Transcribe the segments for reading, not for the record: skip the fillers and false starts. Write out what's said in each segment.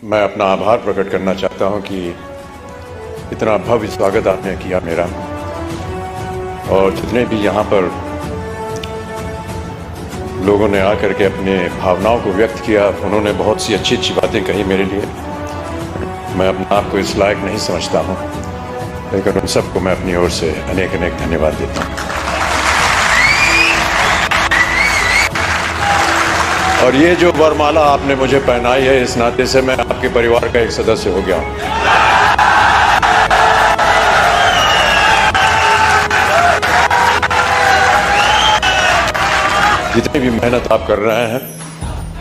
मैं अपना आभार प्रकट करना चाहता हूं कि इतना भव्य स्वागत आपने किया मेरा, और जितने भी यहाँ पर लोगों ने आकर के अपने भावनाओं को व्यक्त किया, उन्होंने बहुत सी अच्छी अच्छी बातें कही मेरे लिए। मैं अपने आप को इस लायक नहीं समझता हूँ, लेकिन उन सबको मैं अपनी ओर से अनेक अनेक धन्यवाद देता हूँ। और ये जो वरमाला आपने मुझे पहनाई है, इस नाते से मैं आपके परिवार का एक सदस्य हो गया हूँ। जितनी भी मेहनत आप कर रहे हैं,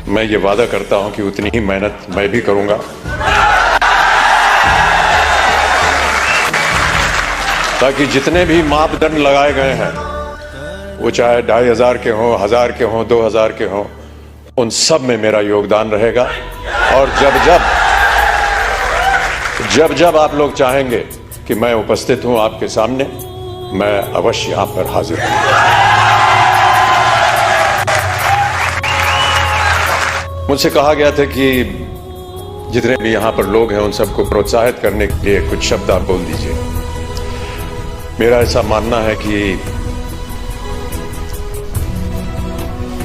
मैं ये वादा करता हूं कि उतनी ही मेहनत मैं भी करूंगा, ताकि जितने भी मापदंड लगाए गए हैं, वो चाहे 2500 के हों, 1000 के हों, 2000 के हों, उन सब में मेरा योगदान रहेगा। और जब जब आप लोग चाहेंगे कि मैं उपस्थित हूं आपके सामने, मैं अवश्य यहां पर हाजिर हूं। मुझसे कहा गया था कि जितने भी यहाँ पर लोग हैं उन सबको प्रोत्साहित करने के लिए कुछ शब्द आप बोल दीजिए। मेरा ऐसा मानना है कि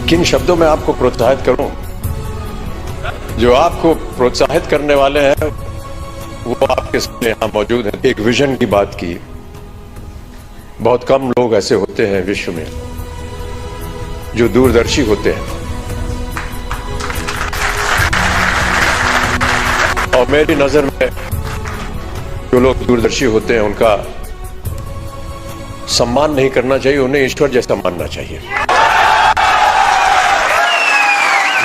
किन शब्दों में आपको प्रोत्साहित करूं। जो आपको प्रोत्साहित करने वाले हैं वो आपके सामने यहाँ मौजूद हैं। एक विजन की बात की। बहुत कम लोग ऐसे होते हैं विश्व में जो दूरदर्शी होते हैं, और मेरी नजर में जो लोग दूरदर्शी होते हैं उनका सम्मान नहीं करना चाहिए, उन्हें ईश्वर जैसा मानना चाहिए।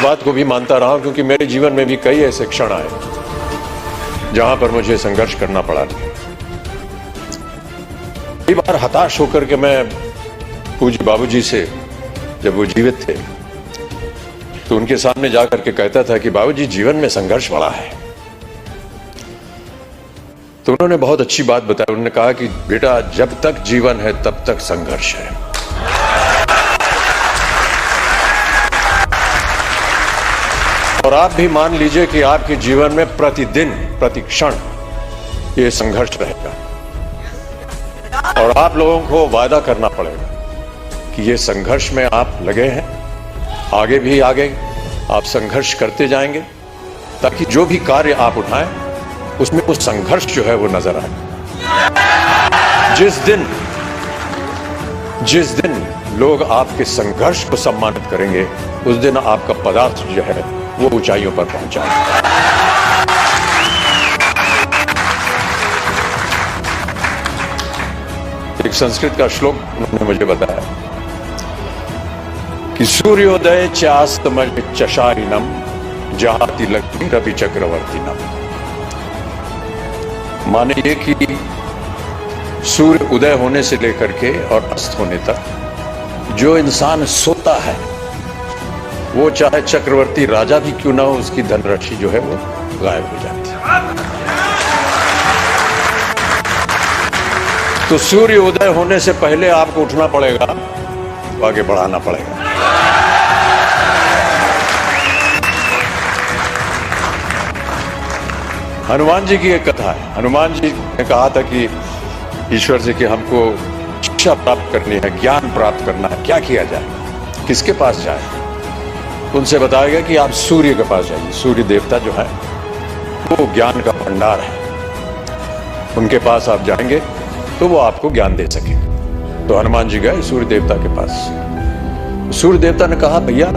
बात को भी मानता रहा, क्योंकि मेरे जीवन में भी कई ऐसे क्षण आए जहां पर मुझे संघर्ष करना पड़ा। कई बार हताश होकर के मैं पूज्य बाबूजी से, जब वो जीवित थे, तो उनके सामने जाकर के कहता था कि बाबूजी, जीवन में संघर्ष बड़ा है। तो उन्होंने बहुत अच्छी बात बताई। उन्होंने कहा कि बेटा, जब तक जीवन है तब तक संघर्ष है। और आप भी मान लीजिए कि आपके जीवन में प्रतिदिन, प्रति क्षण ये संघर्ष रहेगा, और आप लोगों को वादा करना पड़ेगा कि ये संघर्ष में आप लगे हैं, आगे भी आगे आप संघर्ष करते जाएंगे, ताकि जो भी कार्य आप उठाएं उसमें वो संघर्ष जो है वो नजर आए। जिस दिन लोग आपके संघर्ष को सम्मानित करेंगे, उस दिन आपका पदार्थ जो है वो ऊंचाइयों पर पहुंच जाएगा। एक संस्कृत का श्लोक उन्होंने मुझे बताया कि सूर्योदय चास्तमय चशारिनम जहाति लक्ष्मी रवि चक्रवर्तीनम। माने ये कि सूर्य उदय होने से लेकर के और अस्त होने तक जो इंसान सोता है, वो चाहे चक्रवर्ती राजा भी क्यों ना हो, उसकी धनराशि जो है वो गायब हो जाती है। तो सूर्य उदय होने से पहले आपको उठना पड़ेगा, तो आगे बढ़ाना पड़ेगा। हनुमान जी की एक कथा है। हनुमान जी ने कहा था कि ईश्वर से कि हमको शिक्षा प्राप्त करनी है, ज्ञान प्राप्त करना है, क्या किया जाए, किसके पास जाए। उनसे बताया गया कि आप सूर्य के पास जाइए। सूर्य देवता जो है वो ज्ञान का भंडार है, उनके पास आप जाएंगे तो वो आपको ज्ञान दे सकेंगे। तो हनुमान जी गए सूर्य देवता के पास। सूर्य देवता ने कहा, भैया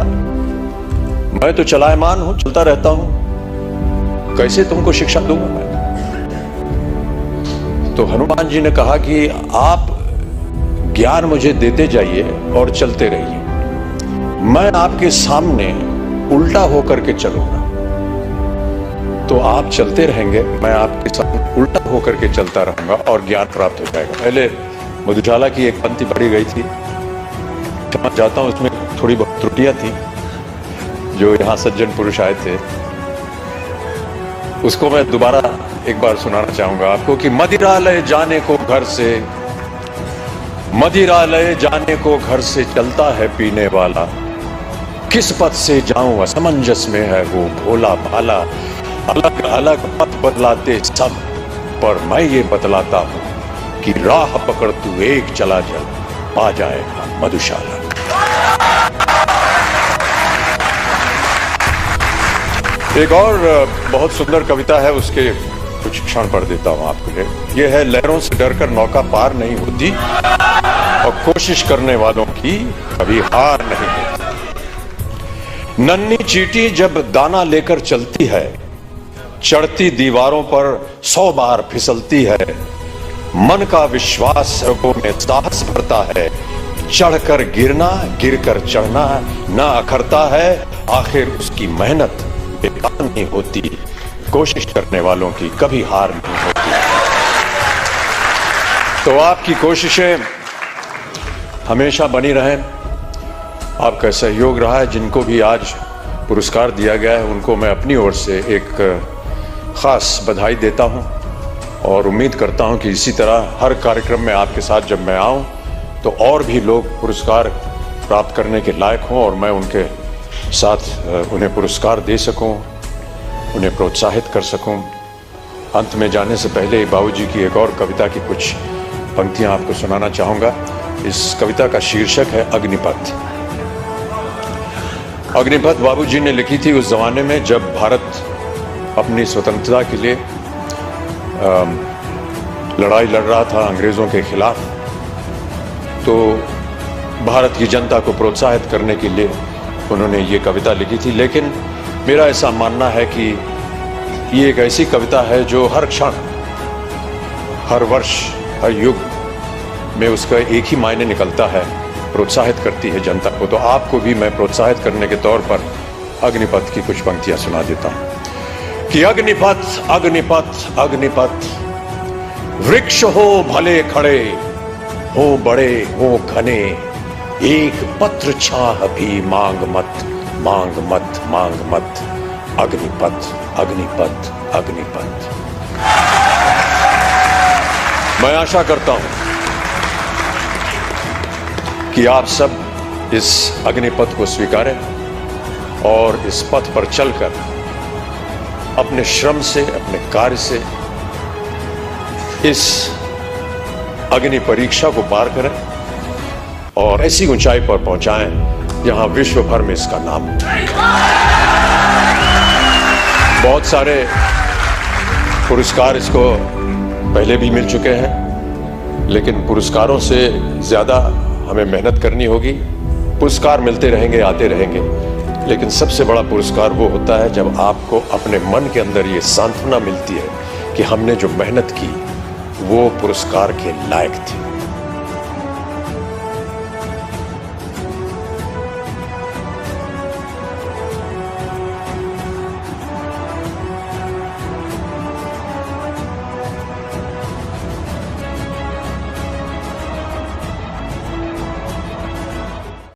मैं तो चलायमान हूं, चलता रहता हूं, कैसे तुमको शिक्षा दूंगा मैं। तो हनुमान जी ने कहा कि आप ज्ञान मुझे देते जाइए और चलते रहिए, मैं आपके सामने उल्टा होकर के चलूंगा, तो आप चलते रहेंगे, मैं आपके सामने उल्टा होकर के चलता रहूंगा और ज्ञान प्राप्त हो जाएगा। पहले मधुशाला की एक पंक्ति पढ़ी गई थी, समझ जाता हूं उसमें थोड़ी बहुत त्रुटियां थी, जो यहाँ सज्जन पुरुष आए थे, उसको मैं दोबारा एक बार सुनाना चाहूंगा आपको कि मदिरालय जाने को घर से, मदिरालय जाने को घर से चलता है पीने वाला, किस पथ से जाऊं असमंजस में है वो भोला भाला। अलग अलग पथ बदलाते सब, पर मैं ये बतलाता हूं कि राह पकड़ तू एक चला जा, पा जाएगा मधुशाला। एक और बहुत सुंदर कविता है, उसके कुछ क्षण पढ़ देता हूं आपके लिए। यह है, लहरों से डरकर नौका पार नहीं होती और कोशिश करने वालों की कभी हार नहीं होती। नन्ही चींटी जब दाना लेकर चलती है, चढ़ती दीवारों पर 100 बार फिसलती है। मन का विश्वास रगों में साहस भरता है, चढ़कर गिरना गिरकर चढ़ना ना अखरता है। आखिर उसकी मेहनत बेकार नहीं होती, कोशिश करने वालों की कभी हार नहीं होती। तो आपकी कोशिशें हमेशा बनी रहें। आपका सहयोग रहा है। जिनको भी आज पुरस्कार दिया गया है उनको मैं अपनी ओर से एक खास बधाई देता हूं और उम्मीद करता हूं कि इसी तरह हर कार्यक्रम में आपके साथ जब मैं आऊं तो और भी लोग पुरस्कार प्राप्त करने के लायक हों और मैं उनके साथ उन्हें पुरस्कार दे सकूं, उन्हें प्रोत्साहित कर सकूं। अंत में जाने से पहले बाबूजी की एक और कविता की कुछ पंक्तियां आपको सुनाना चाहूंगा। इस कविता का शीर्षक है अग्निपथ। अग्निपथ बाबूजी ने लिखी थी उस जमाने में जब भारत अपनी स्वतंत्रता के लिए लड़ाई लड़ रहा था अंग्रेजों के खिलाफ। तो भारत की जनता को प्रोत्साहित करने के लिए उन्होंने ये कविता लिखी थी। लेकिन मेरा ऐसा मानना है कि ये एक ऐसी कविता है जो हर क्षण, हर वर्ष, हर युग में उसका एक ही मायने निकलता है, प्रोत्साहित करती है जनता को। तो आपको भी मैं प्रोत्साहित करने के तौर पर अग्निपथ की कुछ पंक्तियां सुना देता हूं कि अग्निपथ अग्निपथ अग्निपथ, वृक्ष हो भले खड़े, हो बड़े हो घने, एक पत्र छाह भी मांग मत मांग मत मांग मत। अग्निपथ अग्निपथ अग्निपथ। मैं आशा करता हूं कि आप सब इस अग्निपथ को स्वीकारें और इस पथ पर चलकर अपने श्रम से, अपने कार्य से इस अग्नि परीक्षा को पार करें और ऐसी ऊंचाई पर पहुंचाएं जहां विश्व भर में इसका नाम हो। बहुत सारे पुरस्कार इसको पहले भी मिल चुके हैं, लेकिन पुरस्कारों से ज्यादा हमें मेहनत करनी होगी। पुरस्कार मिलते रहेंगे, आते रहेंगे, लेकिन सबसे बड़ा पुरस्कार वो होता है जब आपको अपने मन के अंदर ये सांत्वना मिलती है कि हमने जो मेहनत की वो पुरस्कार के लायक थी।